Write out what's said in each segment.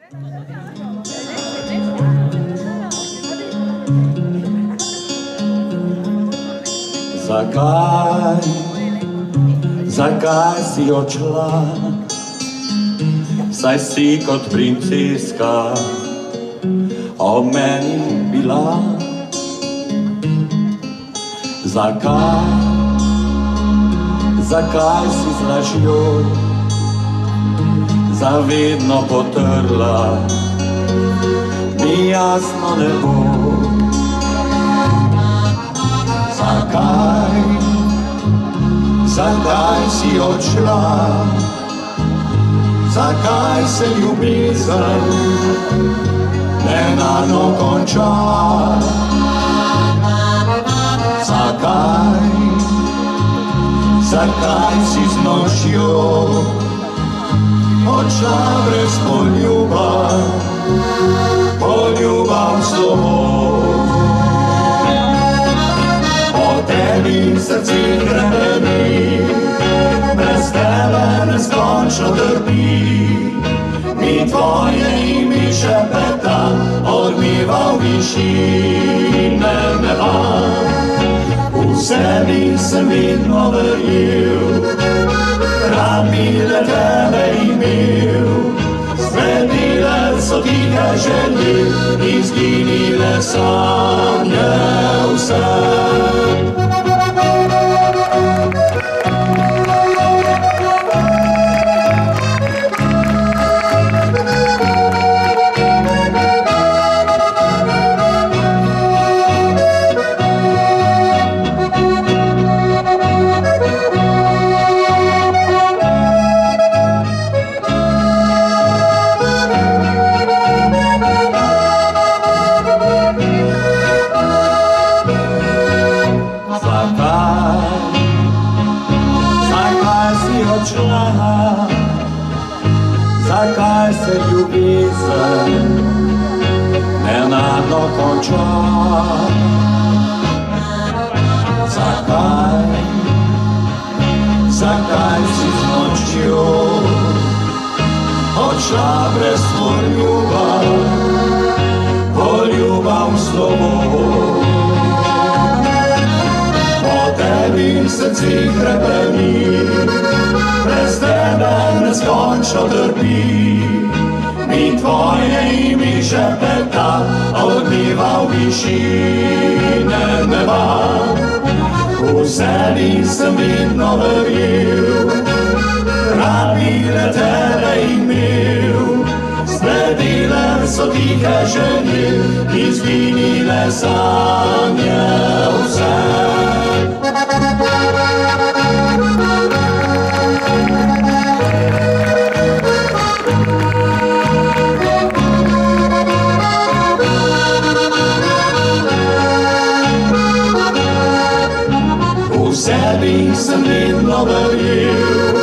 Zakaj si odšla, saj si kot princeska ob meni bila? Zakaj si z lažjo zavedno potrla mi jasno nebo? Zakaj si odšla, zakaj se ljubezen nenadno konča? Zakaj si z nočjo odšla brez poljuba v slovo? Tebi srce gremeni, brez tebe neskončno trpi. Mi tvoje ime šepeta, odmeva v višine neba. V sebi sem vedno verjel, rad bi le tebe imel. Zbledile so tihe želje, izginile sanje vse. Zakaj se ljubezen nenadno konča? Zakaj si z nočjo odšla brez poljuba v slovo? Po tebi srce hrepeni, brez tebe neskončno trpi. Mi tvoje ime šepeta, odmeva v višine neba. V sebi sem vedno verjel, rad bi le tebe imel. Zbledile so tihe želje, izginile sanje vse. Sebi sem vedno verjel,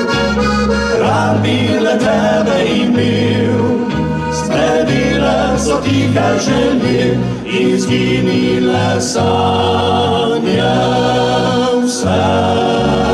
rad bi le tebe imel. Zbledile so tihe želje, izginile sanje vse.